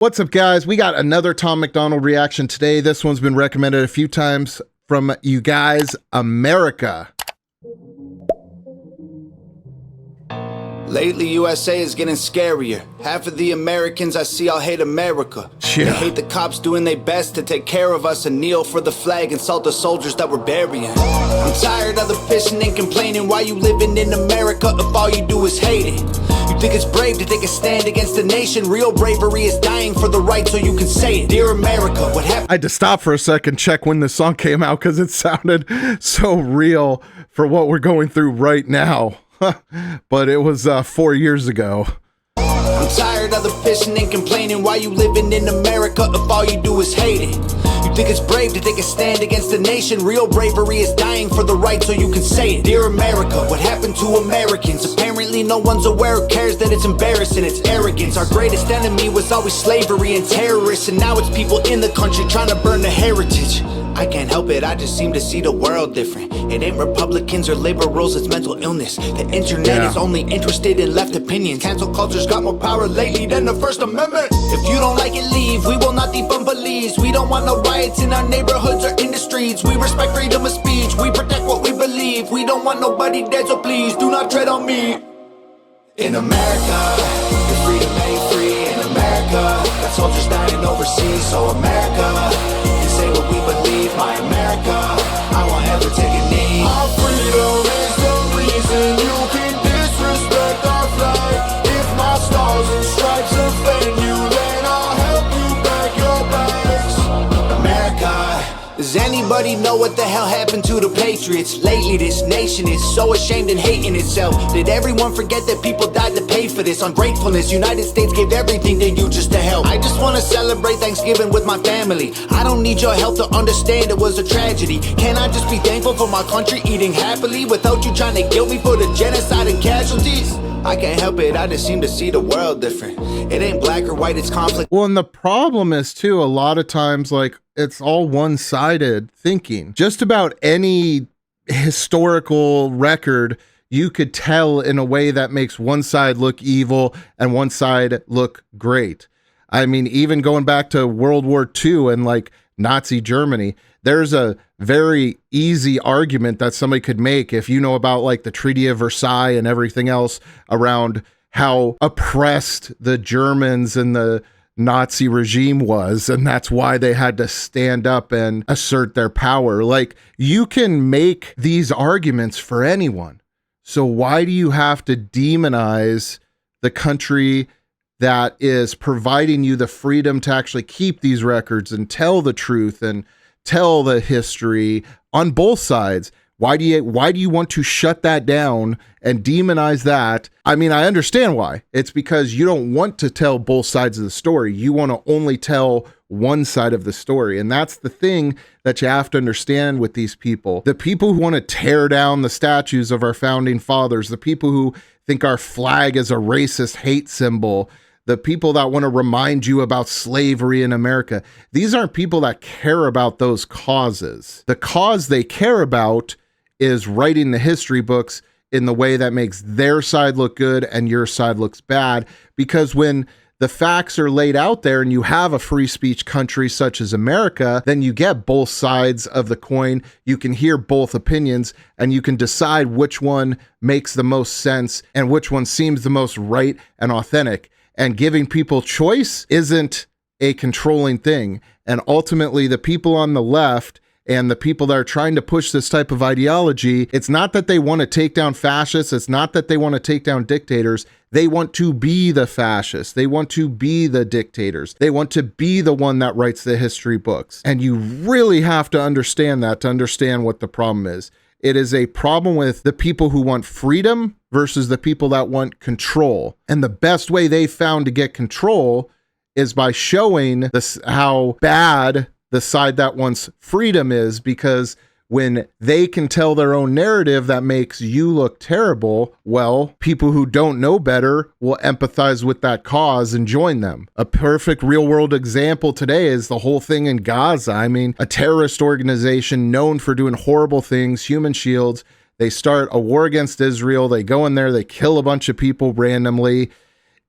What's up, guys? We got another Tom MacDonald reaction today. This one's been recommended a few times from you guys. America. Lately, USA is getting scarier. Half of the Americans I see all hate America. Yeah. They hate the cops doing their best to take care of us and kneel for the flag and salt the soldiers that we're burying. I'm tired of the pissing and complaining. Why you living in America if all you do is hate it? You think it's brave to take a stand against the nation? Real bravery is dying for the right so you can say it. Dear America, what happened? I had to stop for a second, check when this song came out because it sounded so real for what we're going through right now. But it was 4 years ago. I'm tired of the pissing and complaining. Why you living in America if all you do is hate it? You think it's brave to take a stand against the nation? Real bravery is dying for the right so you can say it. Dear America, what happened to Americans? Apparently no one's aware or cares that it's embarrassing, it's arrogance. Our greatest enemy was always slavery and terrorists, and now it's people in the country trying to burn the heritage. I can't help it, I just seem to see the world different. It ain't Republicans or liberals, it's mental illness. The internet is only interested in left opinions. Cancel culture's got more power lately than the First Amendment. If you don't like it, leave. We will not defund police. We don't want no riots in our neighborhoods or in the streets. We respect freedom of speech. We protect what we believe. We don't want nobody dead, so please do not tread on me. In America, the freedom ain't free. In America, got soldiers dying overseas. So America, say what we believe, my America, I won't ever take a knee. Our freedom is the reason you can disrespect our flag. If my stars and stripes offend you, then I'll help you back your bags. America. Does anybody know what the hell happened to the patriots? Lately this nation is so ashamed and hating itself. Did everyone forget that people died to pay for this? Ungratefulness, United States gave everything to you just to help. I just want to celebrate Thanksgiving with my family. I don't need your help to understand it was a tragedy. Can I just be thankful for my country eating happily without you trying to guilt me for the genocide and casualties? I can't help it, I just seem to see the world different. It ain't black or white, it's conflict. Well, and the problem is too, a lot of times, like, it's all one-sided thinking. Just about any historical record you could tell in a way that makes one side look evil and one side look great. I mean, even going back to World War II and like Nazi Germany, there's a very easy argument that somebody could make if you know about like the Treaty of Versailles and everything else around how oppressed the Germans and the Nazi regime was, and that's why they had to stand up and assert their power. Like, you can make these arguments for anyone. So why do you have to demonize the country that is providing you the freedom to actually keep these records and tell the truth and tell the history on both sides? Why do you want to shut that down and demonize that? I mean, I understand why. It's because you don't want to tell both sides of the story. You want to only tell one side of the story. And that's the thing that you have to understand with these people. The people who want to tear down the statues of our founding fathers, the people who think our flag is a racist hate symbol, the people that want to remind you about slavery in America, these aren't people that care about those causes. The cause they care about is writing the history books in the way that makes their side look good and your side looks bad. Because when the facts are laid out there and you have a free speech country such as America, then you get both sides of the coin. You can hear both opinions and you can decide which one makes the most sense and which one seems the most right and authentic. And giving people choice isn't a controlling thing. And ultimately, the people on the left and the people that are trying to push this type of ideology, it's not that they want to take down fascists. It's not that they want to take down dictators. They want to be the fascists. They want to be the dictators. They want to be the one that writes the history books. And you really have to understand that to understand what the problem is. It is a problem with the people who want freedom versus the people that want control. And the best way they found to get control is by showing this, how bad the side that wants freedom is, because when they can tell their own narrative that makes you look terrible, well, people who don't know better will empathize with that cause and join them. A perfect real world example today is the whole thing in Gaza. I mean, a terrorist organization known for doing horrible things, Human Shields, they start a war against Israel. They go in there, they kill a bunch of people randomly.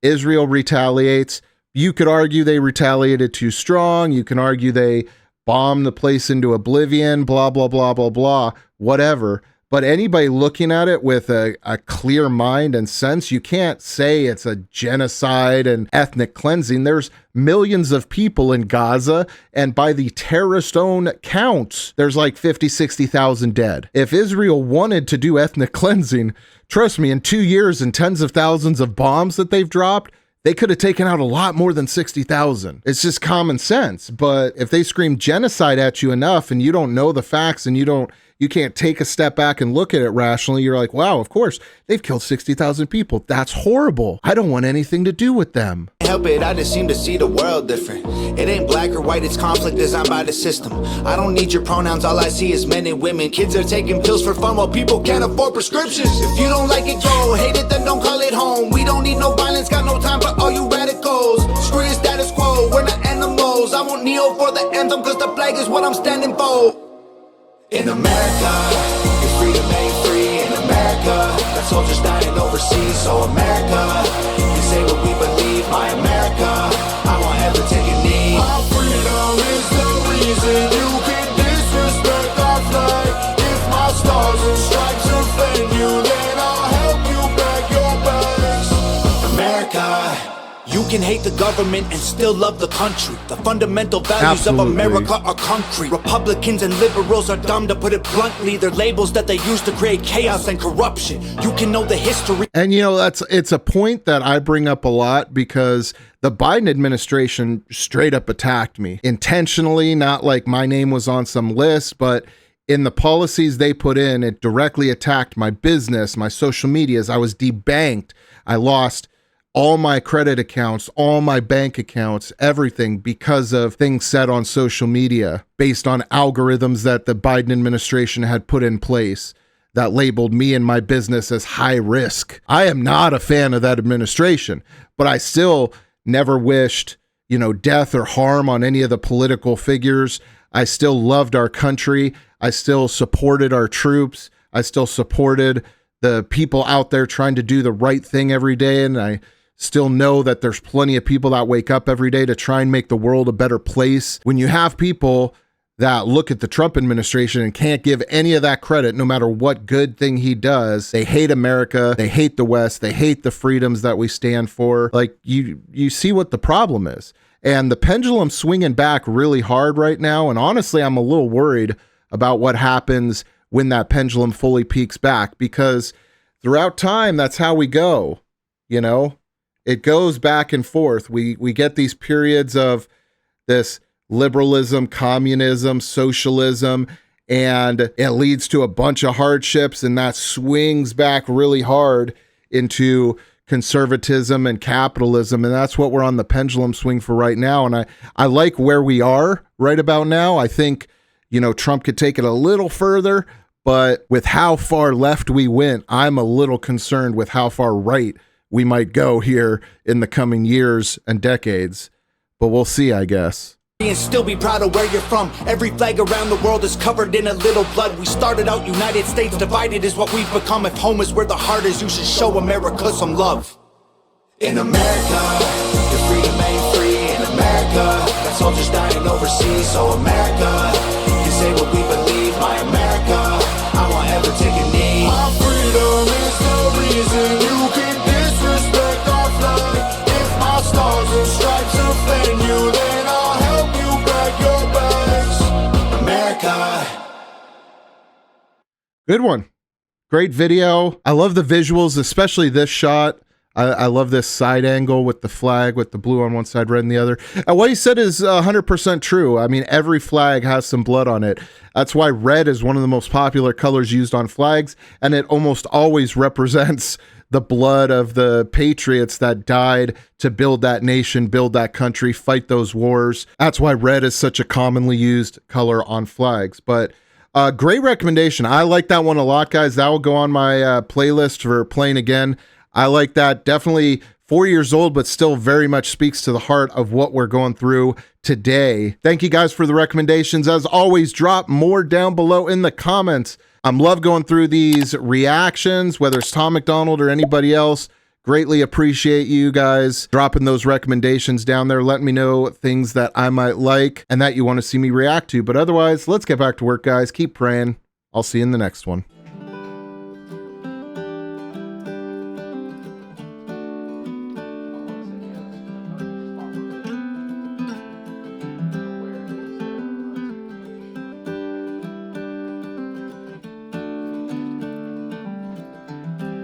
Israel retaliates. You could argue they retaliated too strong. You can argue they bombed the place into oblivion, blah, blah, blah, blah, blah, whatever. But anybody looking at it with a clear mind and sense, you can't say it's a genocide and ethnic cleansing. There's millions of people in Gaza, and by the terrorist own counts, there's like 50, 60,000 dead. If Israel wanted to do ethnic cleansing, trust me, in 2 years and tens of thousands of bombs that they've dropped, they could have taken out a lot more than 60,000. It's just common sense. But if they scream genocide at you enough and you don't know the facts and you can't take a step back and look at it rationally, you're like, wow, of course, they've killed 60,000 people. That's horrible. I don't want anything to do with them. Help it, I just seem to see the world different. It ain't black or white, it's conflict designed by the system. I don't need your pronouns, all I see is men and women. Kids are taking pills for fun while people can't afford prescriptions. If you don't like it, go. Hate it, then don't call it home. We don't need no violence, got no time for all you radicals. Screw your status quo, we're not animals. I won't kneel for the anthem, cause the flag is what I'm standing for. In America, if freedom ain't free in America, got soldiers dying overseas. So America, you say what we believe, my America, I won't ever take a knee. Our freedom is the reason you can disrespect our flag. If my stars and stripes offend you, then I'll help you pack your bags. America, you can hate the government and still love the country. The fundamental values of America are concrete. Republicans and liberals are dumb, to put it bluntly. They're labels that they use to create chaos and corruption. You can know the history. And it's a point that I bring up a lot because the Biden administration straight up attacked me intentionally, not like my name was on some list, but in the policies they put in, it directly attacked my business, my social medias. I was debanked. I lost all my credit accounts, all my bank accounts, everything because of things said on social media based on algorithms that the Biden administration had put in place that labeled me and my business as high risk. I am not a fan of that administration, but I still never wished, death or harm on any of the political figures. I still loved our country. I still supported our troops. I still supported the people out there trying to do the right thing every day. And I still know that there's plenty of people that wake up every day to try and make the world a better place. When you have people that look at the Trump administration and can't give any of that credit, no matter what good thing he does, they hate America, they hate the West, they hate the freedoms that we stand for. Like, you see what the problem is. And the pendulum's swinging back really hard right now. And honestly, I'm a little worried about what happens when that pendulum fully peaks back, because throughout time, that's how we go, It goes back and forth. We get these periods of this liberalism, communism, socialism, and it leads to a bunch of hardships, and that swings back really hard into conservatism and capitalism, and that's what we're on the pendulum swing for right now. And I like where we are right about now. I think, Trump could take it a little further, but with how far left we went, I'm a little concerned with how far right we might go here in the coming years and decades, but we'll see, I guess. And still be proud of where you're from. Every flag around the world is covered in a little blood. We started out United States divided is what we've become. If home is where the heart is, you should show America some love. In America, your freedom ain't free in America. Got soldiers dying overseas, so America, you say what we believe, my America, I won't ever take a knee. Our freedom is the reason you can disrespect our flag. If my stars and stripes offend you, then I'll help you pack your bags. America. Good one. Great video. I love the visuals, especially this shot. I love this side angle with the flag, with the blue on one side, red on the other. And what he said is 100% true. I mean, every flag has some blood on it. That's why red is one of the most popular colors used on flags, and it almost always represents the blood of the patriots that died to build that nation, build that country, fight those wars. That's why red is such a commonly used color on flags. But great recommendation. I like that one a lot, guys. That will go on my playlist for playing again. I like that. Definitely 4 years old, but still very much speaks to the heart of what we're going through today. Thank you guys for the recommendations. As always, drop more down below in the comments. I'm love going through these reactions, whether it's Tom MacDonald or anybody else. Greatly appreciate you guys dropping those recommendations down there. Let me know things that I might like and that you want to see me react to. But otherwise, let's get back to work, guys. Keep praying. I'll see you in the next one.